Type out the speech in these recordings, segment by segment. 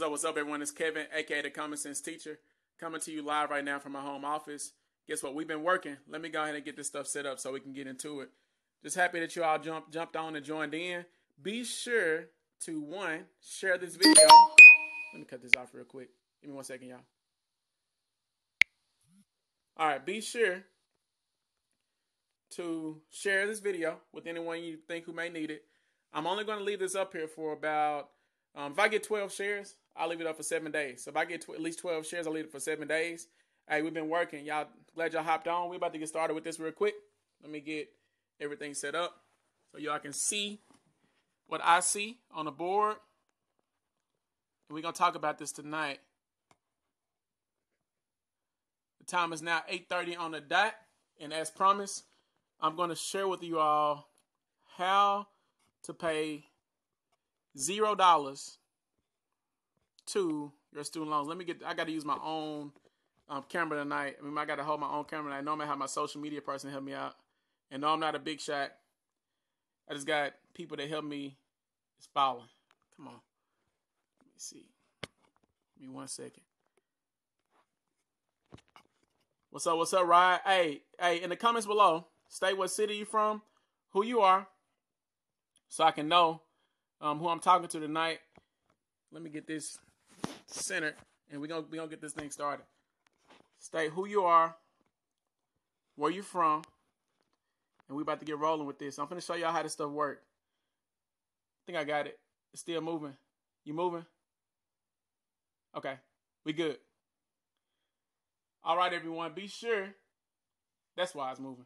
What's up, everyone? It's Kevin, A.G.I, the Common Sense Teacher, coming to you live right now from my home office. Guess what? We've been working. Let me go ahead and get this stuff set up so we can get into it. Just happy that you all jumped on and joined in. Be sure to, one, share this video. Let me cut this off real quick. Give me 1 second, y'all. All right, be sure to share this video with anyone you think who may need it. I'm only going to leave this up here for about, if I get 12 shares, I'll leave it up for 7 days. So if I get at least 12 shares, I'll leave it for 7 days. Hey, we've been working. Y'all, glad y'all hopped on. We're about to get started with this real quick. Let me get everything set up so y'all can see what I see on the board. And we're going to talk about this tonight. The time is now 8:30 on the dot. And as promised, I'm going to share with you all how to pay $0 to your student loans. I got to use my own camera tonight. I got to hold my own camera tonight. Normally I have my social media person help me out. And no, I'm not a big shot. I just got people that help me. It's following. Come on. Let me see. Give me 1 second. What's up, Ryan? Hey, in the comments below, state what city you from, who you are, so I can know who I'm talking to tonight. Let me get this centered, and we're gonna get this thing started. State who you are, where you from, and we about to get rolling with this. I'm finna show y'all how this stuff works. I think I got it. It's still moving. You moving? Okay, we good. All right, everyone, be sure. That's why it's moving.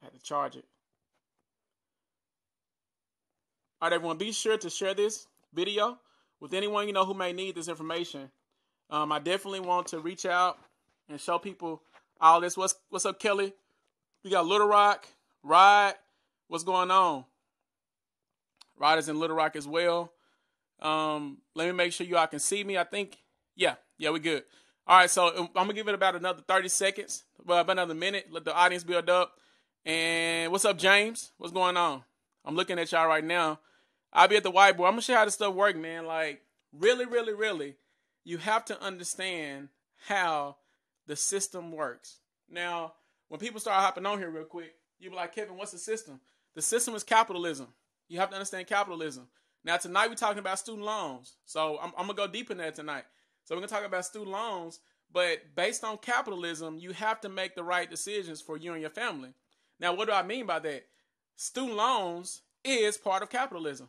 I had to charge it. All right, everyone, be sure to share this video with anyone you know who may need this information. I definitely want to reach out and show people all this. What's up, Kelly? We got Little Rock, Rod. What's going on? Rod is in Little Rock as well. Let me make sure you all can see me. I think, yeah, we good. All right, so I'm gonna give it about another 30 seconds, well, about another minute. Let the audience build up. And what's up, James? What's going on? I'm looking at y'all right now. I'll be at the whiteboard. I'm gonna show you how this stuff works, man. Like, really, you have to understand how the system works. Now, when people start hopping on here real quick, you be like, Kevin, what's the system? The system is capitalism. You have to understand capitalism. Now, tonight we're talking about student loans. So I'm going to go deep in there tonight. So we're going to talk about student loans. But based on capitalism, you have to make the right decisions for you and your family. Now, what do I mean by that? Student loans is part of capitalism.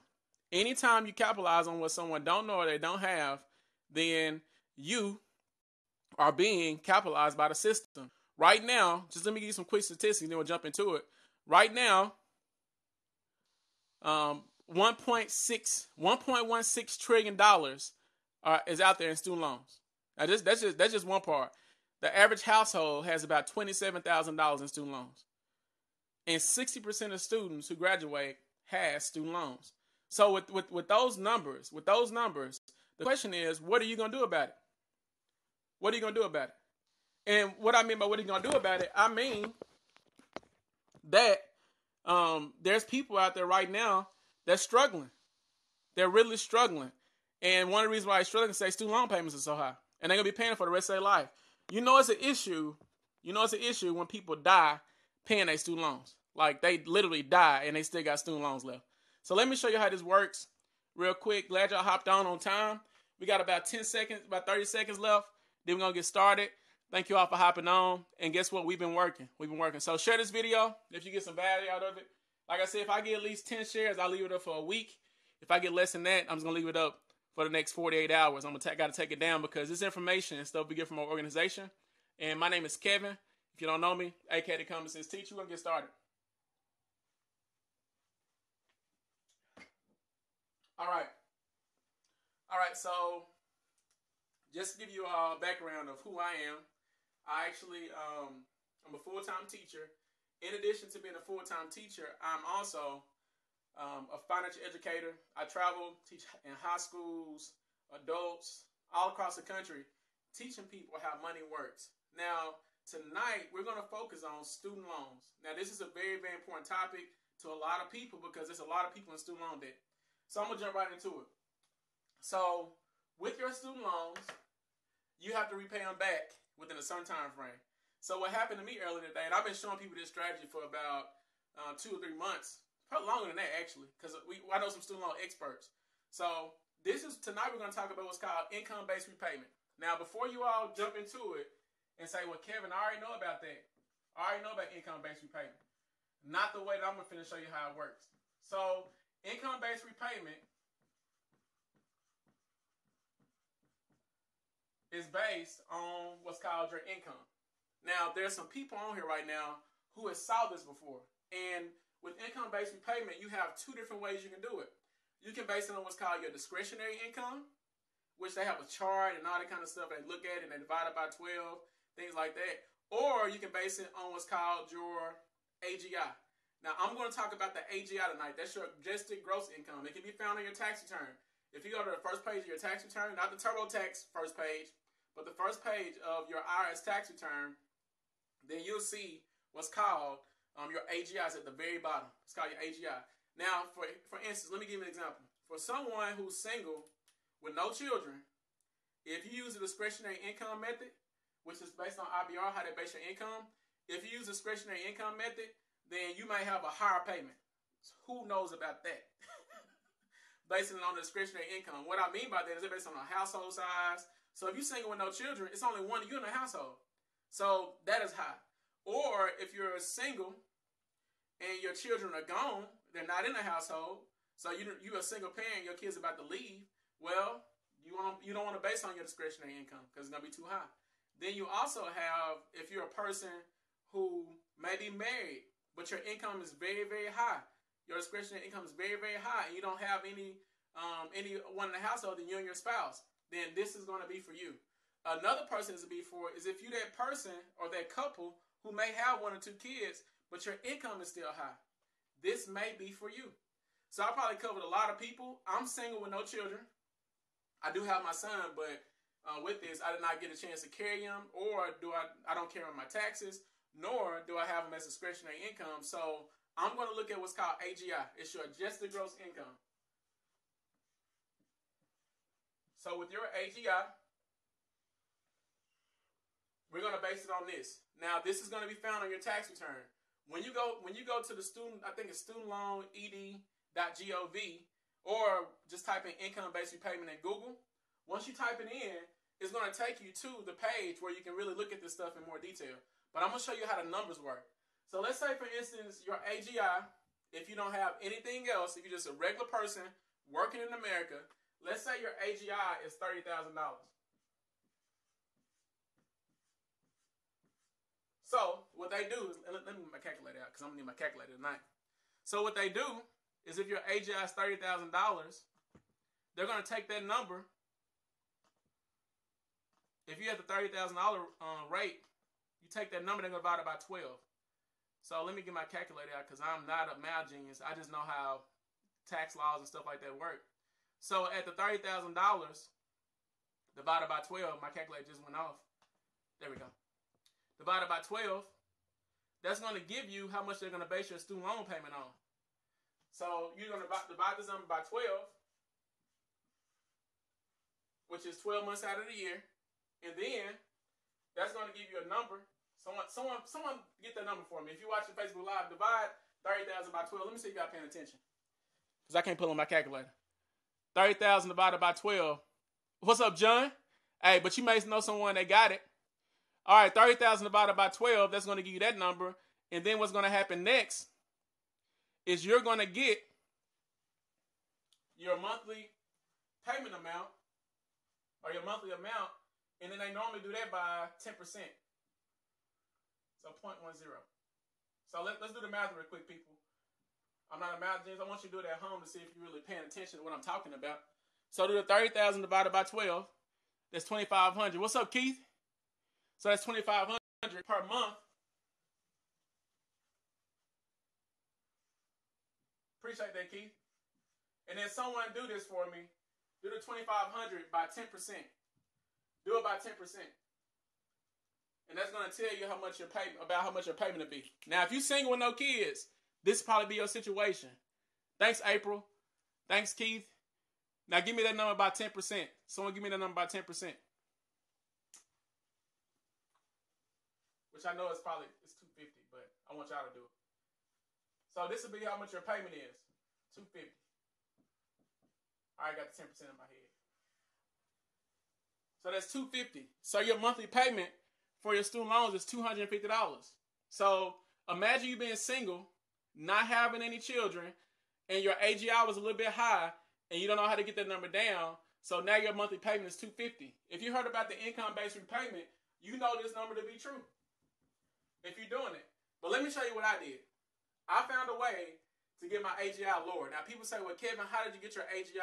Anytime you capitalize on what someone don't know or they don't have, then you are being capitalized by the system. Right now, just let me give you some quick statistics, then we'll jump into it. Right now, 1.16 trillion dollars is out there in student loans. Now, that's just one part. The average household has about $27,000 in student loans, and 60% of students who graduate has student loans. So with those numbers, the question is, what are you gonna do about it? What are you gonna do about it? And what I mean by what are you gonna do about it, I mean that there's people out there right now that's struggling. They're really struggling. And one of the reasons why they're struggling is student loan payments are so high. And they're going to be paying for the rest of their life. You know it's an issue. When people die paying their student loans. Like, they literally die and they still got student loans left. So let me show you how this works real quick. Glad y'all hopped on time. We got about 10 seconds, about 30 seconds left. Then we're going to get started. Thank you all for hopping on. And guess what? We've been working. So share this video if you get some value out of it. Like I said, if I get at least 10 shares, I'll leave it up for a week. If I get less than that, I'm just going to leave it up for the next 48 hours. I'm going to got to take it down because this information and stuff we get from our organization. And my name is Kevin. If you don't know me, A.G.I, the Common Sense Teacher. We're going to get started. All right, so just to give you a background of who I am, I actually, I'm a full-time teacher. In addition to being a full-time teacher, I'm also a financial educator. I travel, teach in high schools, adults, all across the country, teaching people how money works. Now, tonight, we're going to focus on student loans. Now, this is a very, very important topic to a lot of people because there's a lot of people in student loan debt. So I'm going to jump right into it. So with your student loans, you have to repay them back within a certain time frame. So what happened to me earlier today, and I've been showing people this strategy for about 2 or 3 months, probably longer than that actually, because I know some student loan experts. So tonight we're going to talk about what's called income-based repayment. Now, before you all jump into it and say, well, Kevin, I already know about that. I already know about income-based repayment. Not the way that I'm going to finish show you how it works. So income-based repayment is based on what's called your income. Now, there's some people on here right now who have saw this before. And with income-based repayment, you have 2 different ways you can do it. You can base it on what's called your discretionary income, which they have a chart and all that kind of stuff. They look at it and they divide it by 12, things like that. Or you can base it on what's called your A.G.I. Now, I'm going to talk about the A.G.I. tonight. That's your adjusted gross income. It can be found on your tax return. If you go to the first page of your tax return, not the TurboTax first page, but the first page of your IRS tax return, then you'll see what's called your A.G.I.s at the very bottom. It's called your A.G.I. Now, for instance, let me give you an example. For someone who's single with no children, if you use the discretionary income method, which is based on IBR, how they base your income, if you use the discretionary income method, then you may have a higher payment. So who knows about that? Basing it on the discretionary income. What I mean by that is it's based on a household size. So if you're single with no children, it's only one of you in the household. So that is high. Or if you're single and your children are gone, they're not in the household, so you're a single parent, your kid's about to leave, well, you don't want to base on your discretionary income because it's going to be too high. Then you also have, if you're a person who may be married, but your income is very, very high, your discretionary income is very, very high, and you don't have anyone in the household, then you and your spouse, then this is going to be for you. Another person is to be for is if you're that person or that couple who may have 1 or 2 kids, but your income is still high. This may be for you. So I probably covered a lot of people. I'm single with no children. I do have my son, but with this, I did not get a chance to carry him, or I don't carry my taxes, nor do I have him as discretionary income. So I'm going to look at what's called A.G.I. It's your adjusted gross income. So with your A.G.I., we're going to base it on this. Now, this is going to be found on your tax return. When you go to the student, I think it's studentloaned.gov, or just type in income-based repayment in Google. Once you type it in, it's going to take you to the page where you can really look at this stuff in more detail. But I'm going to show you how the numbers work. So let's say, for instance, your A.G.I., if you don't have anything else, if you're just a regular person working in America, let's say your A.G.I. is $30,000. So what they do is, let me get my calculator out because I'm going to need my calculator tonight. So what they do is if your A.G.I. is $30,000, they're going to take that number. If you have the $30,000 rate, you take that number, they're going to divide it by 12. So let me get my calculator out because I'm not a math genius. I just know how tax laws and stuff like that work. So at the $30,000 divided by 12, my calculator just went off. There we go. Divided by 12, that's going to give you how much they're going to base your student loan payment on. So you're going to divide this number by 12, which is 12 months out of the year. And then that's going to give you a number. Someone get that number for me. If you're watching Facebook Live, divide 30,000 by 12. Let me see if y'all paying attention, because I can't pull on my calculator. 30,000 divided by 12. What's up, John? Hey, but you may know someone that got it. All right, 30,000 divided by 12, that's going to give you that number. And then what's going to happen next is you're going to get your monthly payment amount, or your monthly amount, and then they normally do that by 10%. So 0.10. So let's do the math real quick, people. I'm not a math genius. I want you to do it at home to see if you're really paying attention to what I'm talking about. So do the 30,000 divided by 12. That's 2,500. What's up, Keith? So that's 2,500 per month. Appreciate that, Keith. And then someone do this for me. Do the 2,500 by 10%. Do it by 10%. And that's going to tell you how much your payment will be. Now, if you're single with no kids, this will probably be your situation. Thanks, April. Thanks, Keith. Now give me that number by 10%. Someone give me that number by 10%. Which I know it's 250, but I want y'all to do it. So this will be how much your payment is. 250. I got the 10% in my head. So that's $250. So your monthly payment for your student loans is $250. So imagine you being single, not having any children, and your A.G.I was a little bit high, and you don't know how to get that number down. So now your monthly payment is $250. If you heard about the income-based repayment, you know this number to be true. If you're doing it. But let me show you what I did. I found a way to get my A.G.I lower. Now people say, well, Kevin, how did you get your A.G.I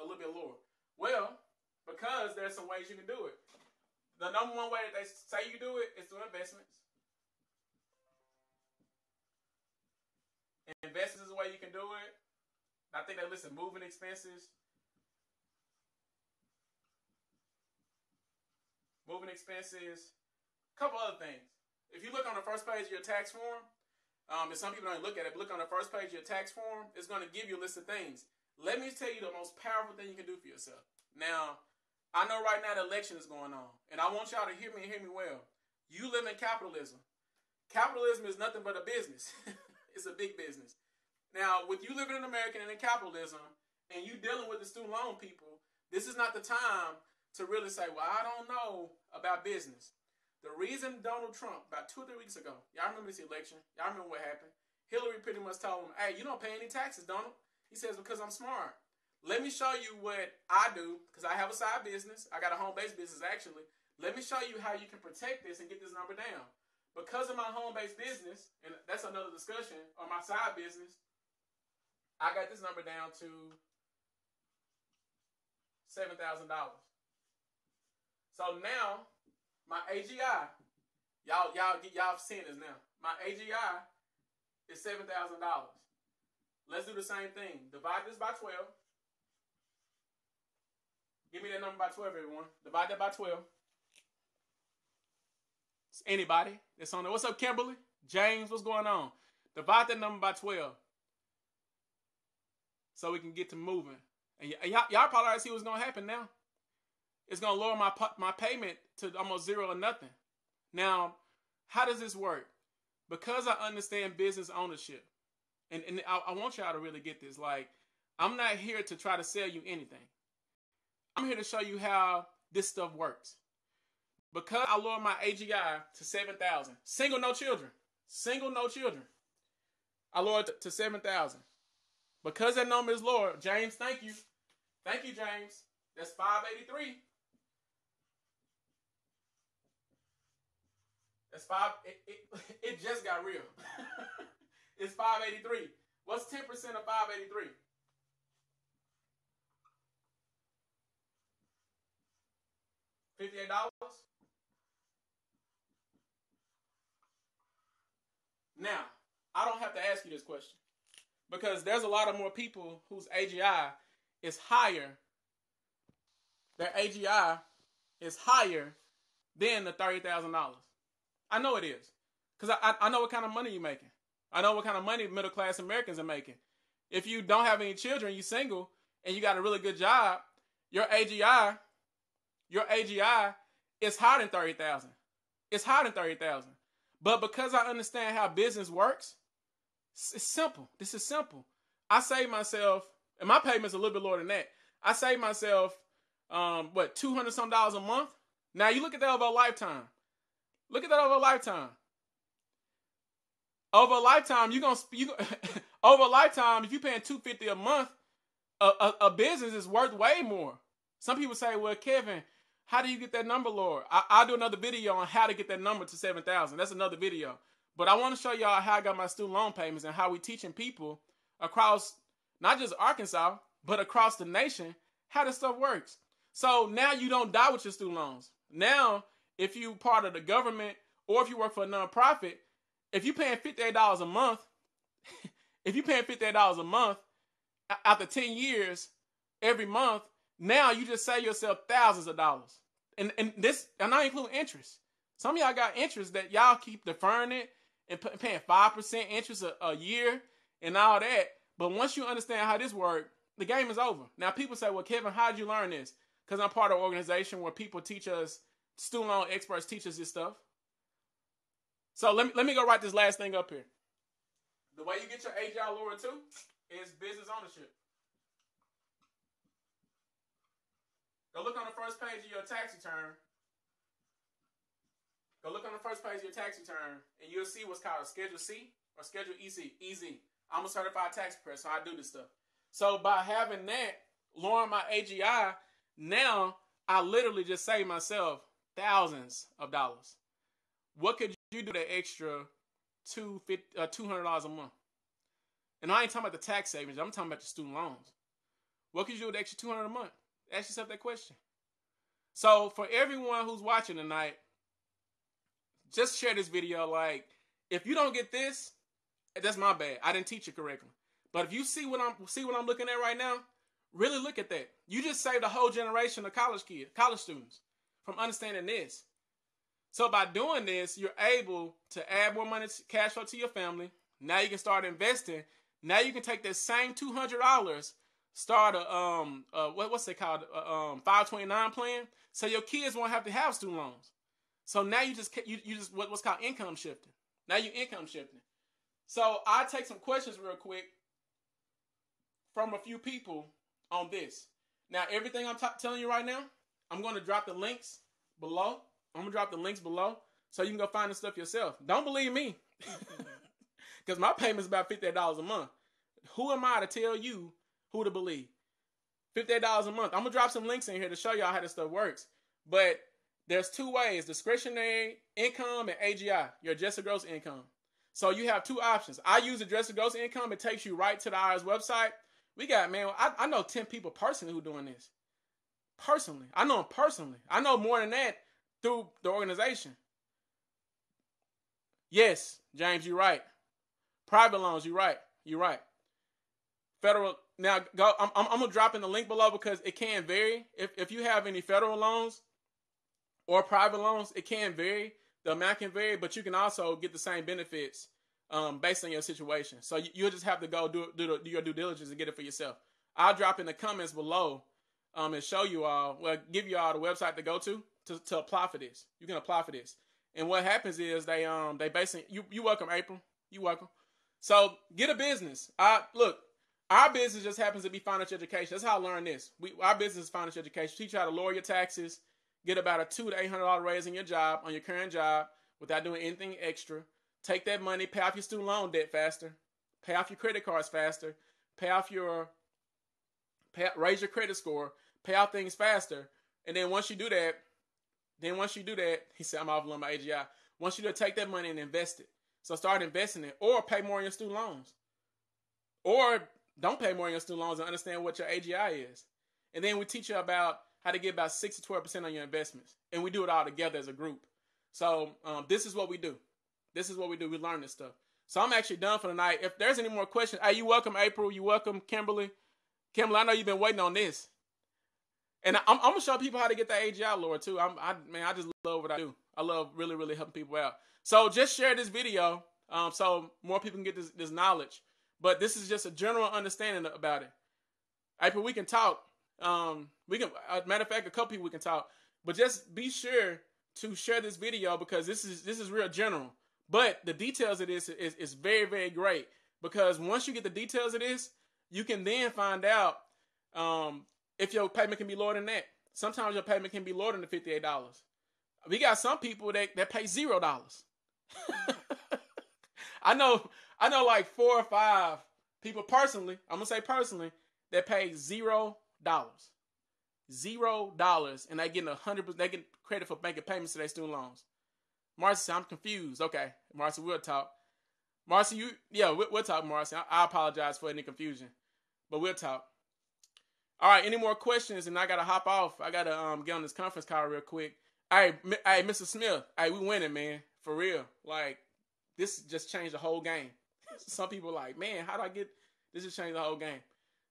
a little bit lower? Well, because there's some ways you can do it. The number one way that they say you do it is through investments. Investments is the way you can do it. I think they listen moving expenses. Moving expenses. A couple other things. If you look on the first page of your tax form, and some people don't look at it, but look on the first page of your tax form, it's going to give you a list of things. Let me tell you the most powerful thing you can do for yourself. Now, I know right now the election is going on, and I want y'all to hear me and hear me well. You live in capitalism. Capitalism is nothing but a business. It's a big business. Now, with you living in America and in capitalism, and you dealing with the student loan people, this is not the time to really say, well, I don't know about business. The reason Donald Trump, about 2 or 3 weeks ago, y'all remember this election? Y'all remember what happened? Hillary pretty much told him, hey, you don't pay any taxes, Donald. He says, because I'm smart. Let me show you what I do, because I have a side business. I got a home-based business, actually. Let me show you how you can protect this and get this number down. Because of my home-based business, and that's another discussion, or my side business, I got this number down to $7,000. So now, my A.G.I, y'all seen this now. My A.G.I is $7,000. Let's do the same thing. Divide this by 12. Give me that number by 12, everyone. Divide that by 12. It's anybody that's on there. What's up, Kimberly? James, what's going on? Divide that number by 12. So we can get to moving. And y'all probably already see what's going to happen now. It's going to lower my payment to almost zero or nothing. Now, how does this work? Because I understand business ownership. And I want y'all to really get this. Like, I'm not here to try to sell you anything. I'm here to show you how this stuff works. Because I lowered my A.G.I to $7,000. Single, no children. Single, no children. I lowered it to $7,000. Because that number is lower, James, thank you. Thank you, James. That's $583. That's it just got real. It's $583. What's 10% of $583? $58? Now, I don't have to ask you this question because there's a lot of more people whose A.G.I is higher. Their A.G.I is higher than the $30,000. I know it is because I know what kind of money you're making. I know what kind of money middle-class Americans are making. If you don't have any children, you're single, and you got a really good job, your AGI is higher than $30,000. It's higher than $30,000. But because I understand how business works, it's simple. This is simple. I save myself, and my payment's a little bit lower than that. I save myself, $200-some a month? Now, you look at that over a lifetime. Look at that over a lifetime. Over a lifetime, over a lifetime, if you're paying $250 a month, a business is worth way more. Some people say, well, Kevin, how do you get that number lower? I'll do another video on how to get that number to $7,000. That's another video. But I want to show y'all how I got my student loan payments and how we teaching people across not just Arkansas, but across the nation how this stuff works. So now you don't die with your student loans. Now, if you part of the government or if you work for a nonprofit, if you're paying $58 a month, after 10 years, every month, now you just save yourself thousands of dollars. And not including interest. Some of y'all got interest that y'all keep deferring it and paying 5% interest a year and all that. But once you understand how this works, the game is over. Now, people say, well, Kevin, how'd you learn this? Because I'm part of an organization where people teach us, student loan experts teach us this stuff. So let me go write this last thing up here. The way you get your A.G.I lower too is business ownership. Go look on the first page of your tax return. Go look on the first page of your tax return, and you'll see what's called a Schedule C or Schedule EZ. I'm a certified tax preparer, so I do this stuff. So by having that, lowering my A.G.I, now I literally just save myself thousands of dollars. What could you do that extra $200 a month? And I ain't talking about the tax savings. I'm talking about the student loans. What could you do with the extra $200 a month? Ask yourself that question. So for everyone who's watching tonight, just share this video. Like, if you don't get this, that's my bad. I didn't teach it correctly. But if you see what I'm looking at right now, really look at that. You just saved a whole generation of college students from understanding this. So by doing this, you're able to add more money, cash flow to your family. Now you can start investing. Now you can take that same $200, start a what's it called, 529 plan, so your kids won't have to have student loans. So now you just what's called income shifting. Now you income shifting. So I'll take some questions real quick from a few people on this. Now everything I'm telling you right now, I'm going to drop the links below. I'm going to drop the links below so you can go find the stuff yourself. Don't believe me. Because my payment is about $58 a month. Who am I to tell you who to believe? $58 a month. I'm going to drop some links in here to show y'all how this stuff works. But there's two ways: discretionary income and A.G.I, your adjusted gross income. So you have two options. I use adjusted gross income. It takes you right to the IRS website. We got, man, I know 10 people personally who doing this. Personally. I know them personally. I know more than that through the organization. Yes, James, you're right. Private loans, you're right. You're right. Federal, now go. I'm gonna drop in the link below because it can vary. If you have any federal loans or private loans, it can vary. The amount can vary, but you can also get the same benefits based on your situation. So you'll just have to go do your due diligence and get it for yourself. I'll drop in the comments below and show you all, well, give you all the website to go to apply for this. You can apply for this. And what happens is they basically, you welcome, April. You welcome. So get a business. Look, our business just happens to be financial education. That's how I learned this. Our business is financial education. Teach you how to lower your taxes, get about a $200 to $800 raise in your job, on your current job, without doing anything extra. Take that money, pay off your student loan debt faster, pay off your credit cards faster, raise your credit score, pay off things faster. And then once you do that, he said, I'm off my A.G.I. Once you do, take that money and invest it. So start investing it, or pay more on your student loans. Or don't pay more on your student loans and understand what your A.G.I is. And then we teach you about how to get about 6 to 12% on your investments. And we do it all together as a group. So this is what we do. This is what we do. We learn this stuff. So I'm actually done for the night. If there's any more questions, hey, you welcome, April. You welcome, Kimberly. Kimberly, I know you've been waiting on this. And I'm going to show people how to get the A.G.I lower too. I just love what I do. I love really, really helping people out. So just share this video so more people can get this knowledge. But this is just a general understanding about it. April, we can talk. Matter of fact, a couple people we can talk. But just be sure to share this video because this is real general. But the details of this is very, very great. Because once you get the details of this, you can then find out if your payment can be lower than that. Sometimes your payment can be lower than the $58. We got some people that pay $0. I know like 4 or 5 people personally, I'm going to say personally, that pay $0. $0, and they get 100%. They get credit for making payments to their student loans. Marcy said, I'm confused. Okay, Marcy, we'll talk. Marcy, we'll talk, Marcy. I apologize for any confusion, but we'll talk. All right, any more questions? And I gotta hop off. I gotta get on this conference call real quick. Hey, Mr. Smith. Hey, we winning, man, for real. Like, this just changed the whole game. Some people are like, man, how do I get this? Just changed the whole game.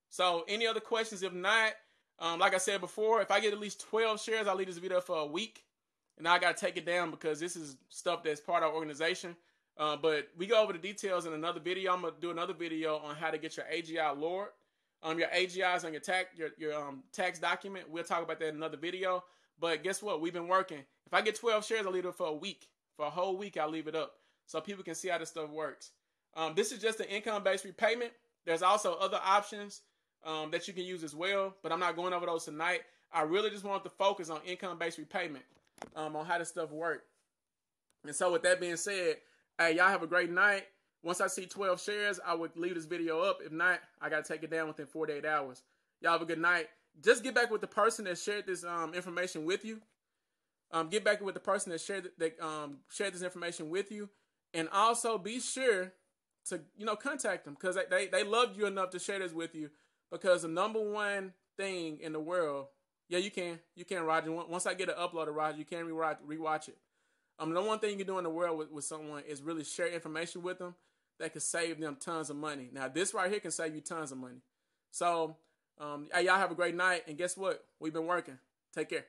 So, any other questions? If not, like I said before, if I get at least 12 shares, I'll leave this video for a week. And now I got to take it down because this is stuff that's part of our organization. But we go over the details in another video. I'm going to do another video on how to get your A.G.I lowered. Your AGIs on your tax document. We'll talk about that in another video. But guess what? We've been working. If I get 12 shares, I'll leave it for a week. For a whole week, I'll leave it up so people can see how this stuff works. This is just an income-based repayment. There's also other options that you can use as well, but I'm not going over those tonight. I really just want to focus on income-based repayment, on how this stuff works. And so with that being said, hey, y'all have a great night. Once I see 12 shares, I would leave this video up. If not, I got to take it down within 48 hours. Y'all have a good night. Just get back with the person that shared this information with you. Get back with the person that shared this information with you. And also be sure to, contact them, because they loved you enough to share this with you, because the number one thing in the world, yeah, you can, Roger. Once I get it uploaded, Roger, you can rewatch it. The number one thing you can do in the world with someone is really share information with them that could save them tons of money. Now, this right here can save you tons of money. So, hey, y'all have a great night. And guess what? We've been working. Take care.